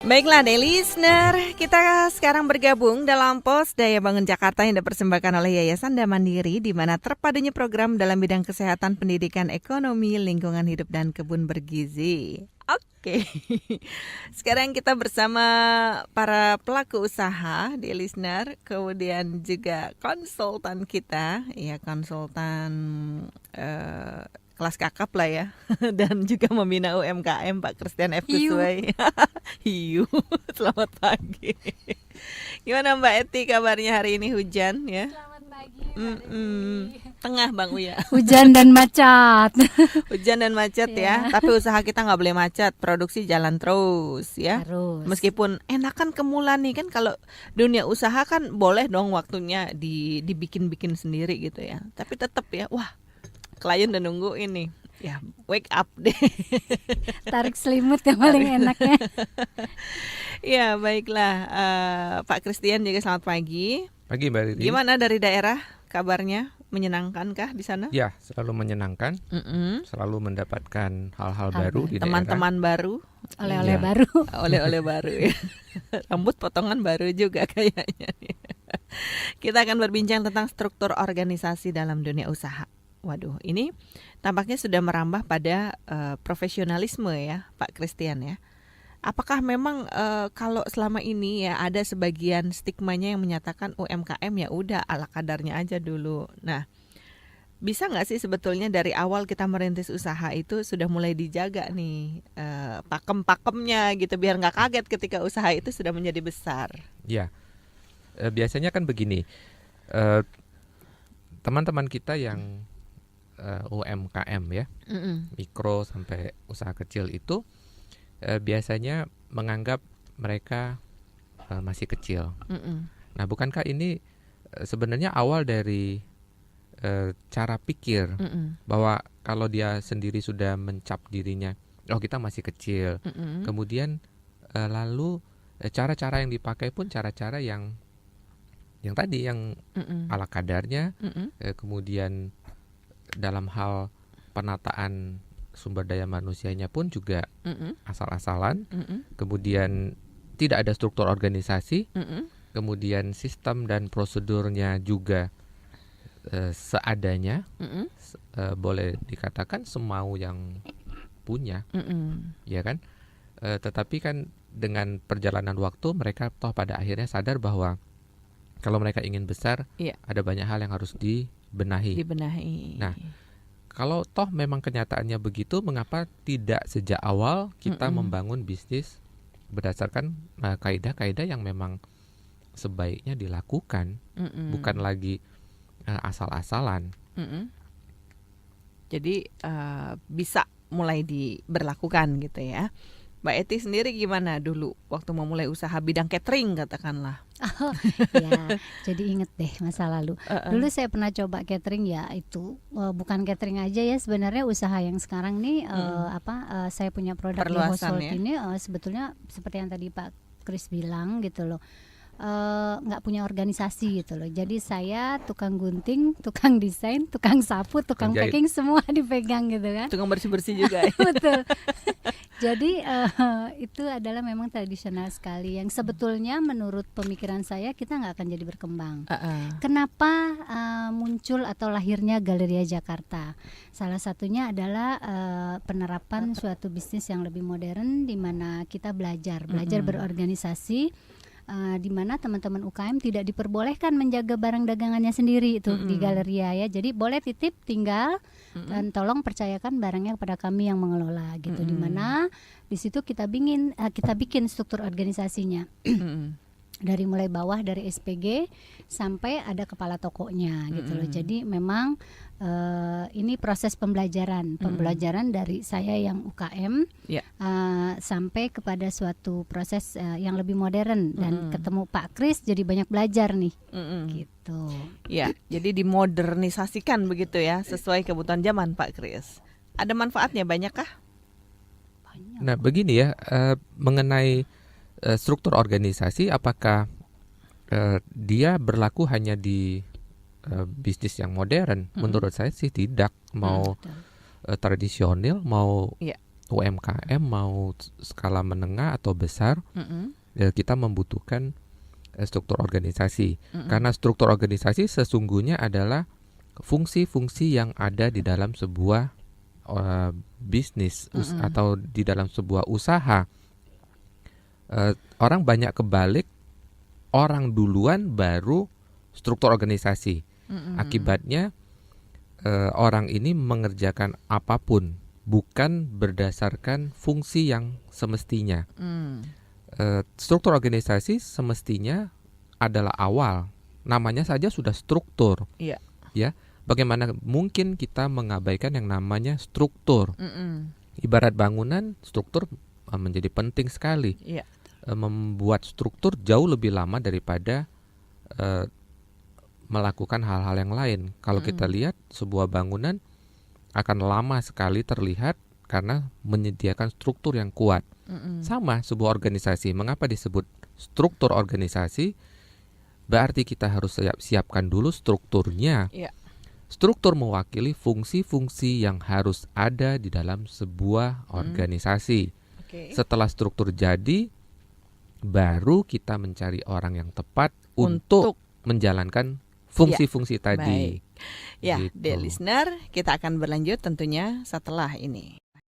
Baiklah, Daily Listener, kita sekarang bergabung dalam pos Daya Bangun Jakarta yang dipersembahkan oleh Yayasan Daya Mandiri, di mana terpadunya program dalam bidang kesehatan, pendidikan, ekonomi, lingkungan hidup, dan kebun bergizi. Oke, sekarang kita bersama para pelaku usaha di Listener, kemudian juga konsultan kita, ya konsultan kelas kakap lah ya, dan juga membina UMKM Pak Christian F. Kusway. Hiu, selamat pagi. Gimana Mbak Eti kabarnya hari ini, hujan ya? Selamat pagi Mbak Desi. Tengah Bang Uya. Hujan dan macet. Hujan dan macet ya. Tapi usaha kita nggak boleh macet, produksi jalan terus ya. Harus. Meskipun enakan kemulan nih kan, kalau dunia usaha kan boleh dong waktunya dibikin-bikin sendiri gitu ya. Tapi tetap ya, wah klien udah nunggu ini. Ya, wake up deh. Tarik selimut yang paling enaknya. Ya, baiklah. Pak Christian juga selamat pagi. Pagi Mbak Riri. Gimana dari daerah kabarnya? Menyenangkankah di sana? Ya, selalu menyenangkan. Selalu mendapatkan hal-hal baru di teman-teman baru, Oleh-oleh Iya. baru. oleh-oleh baru ya. Rambut potongan baru juga kayaknya. Kita akan berbincang tentang struktur organisasi dalam dunia usaha. Waduh, ini tampaknya sudah merambah pada profesionalisme ya, Pak Christian ya. Apakah memang kalau selama ini ya ada sebagian stigmanya yang menyatakan UMKM ya udah ala kadarnya aja dulu. Nah, bisa nggak sih sebetulnya dari awal kita merintis usaha itu sudah mulai dijaga nih pakem-pakemnya gitu, biar nggak kaget ketika usaha itu sudah menjadi besar. Ya, biasanya kan begini, eh, teman-teman kita yang UMKM ya, mikro sampai usaha kecil itu biasanya menganggap mereka masih kecil. Nah, bukankah ini sebenarnya awal dari cara pikir bahwa kalau dia sendiri sudah mencap dirinya, oh kita masih kecil. Kemudian lalu cara-cara yang dipakai pun cara-cara yang tadi yang ala kadarnya. Kemudian dalam hal penataan sumber daya manusianya pun juga asal-asalan. Kemudian tidak ada struktur organisasi. Kemudian sistem dan prosedurnya juga seadanya. Boleh dikatakan semau yang punya, ya kan? Tetapi kan dengan perjalanan waktu mereka toh pada akhirnya sadar bahwa kalau mereka ingin besar, ada banyak hal yang harus dibenahi. Nah, kalau toh memang kenyataannya begitu, mengapa tidak sejak awal kita membangun bisnis berdasarkan kaidah-kaidah yang memang sebaiknya dilakukan, bukan lagi asal-asalan. Jadi bisa mulai diberlakukan gitu ya. Mbak Eti sendiri gimana dulu waktu memulai usaha bidang catering katakanlah? Ya, jadi inget deh masa lalu. Dulu saya pernah coba catering, ya itu bukan catering aja ya, sebenarnya usaha yang sekarang nih saya punya produk di household ya? ini sebetulnya seperti yang tadi Pak Chris bilang gitu loh. Nggak punya organisasi gitu loh. Jadi saya tukang gunting, tukang desain, tukang sapu, tukang Jahit. packing semua dipegang gitu kan. Tukang bersih-bersih juga ya? Betul. Jadi itu adalah memang tradisional sekali yang sebetulnya menurut pemikiran saya kita nggak akan jadi berkembang. Kenapa muncul atau lahirnya Galeria Jakarta? Salah satunya adalah penerapan suatu bisnis yang lebih modern di mana kita belajar berorganisasi. Di mana teman-teman UKM tidak diperbolehkan menjaga barang dagangannya sendiri itu di Galeria ya. Jadi boleh titip tinggal dan tolong percayakan barangnya kepada kami yang mengelola gitu. Di mana di situ kita bikin struktur organisasinya. Dari mulai bawah dari SPG sampai ada kepala tokonya gitu loh. Jadi memang ini proses pembelajaran dari saya yang UKM sampai kepada suatu proses yang lebih modern dan ketemu Pak Kris jadi banyak belajar nih gitu. Ya, jadi dimodernisasikan begitu ya sesuai kebutuhan zaman Pak Kris. Ada manfaatnya banyakkah? Banyak. Nah, begini ya, mengenai struktur organisasi, apakah dia berlaku hanya di bisnis yang modern? Menurut saya sih tidak. Mau tradisional, mau UMKM mau skala menengah atau besar, kita membutuhkan struktur organisasi. Karena struktur organisasi sesungguhnya adalah fungsi-fungsi yang ada di dalam sebuah bisnis atau di dalam sebuah usaha. Orang banyak kebalik, orang duluan baru struktur organisasi. Akibatnya orang ini mengerjakan apapun bukan berdasarkan fungsi yang semestinya. Struktur organisasi semestinya adalah awal. Namanya saja sudah struktur. Iya. Ya, bagaimana mungkin kita mengabaikan yang namanya struktur? Ibarat bangunan, struktur menjadi penting sekali. Iya. Membuat struktur jauh lebih lama daripada melakukan hal-hal yang lain. Kalau kita lihat sebuah bangunan akan lama sekali terlihat karena menyediakan struktur yang kuat. Sama sebuah organisasi, mengapa disebut struktur organisasi? Berarti kita harus siapkan dulu strukturnya. Struktur mewakili fungsi-fungsi yang harus ada di dalam sebuah organisasi. Setelah struktur jadi, baru kita mencari orang yang tepat untuk menjalankan fungsi-fungsi tadi. Baik. Ya, Gitu. dear listener, kita akan berlanjut tentunya setelah ini.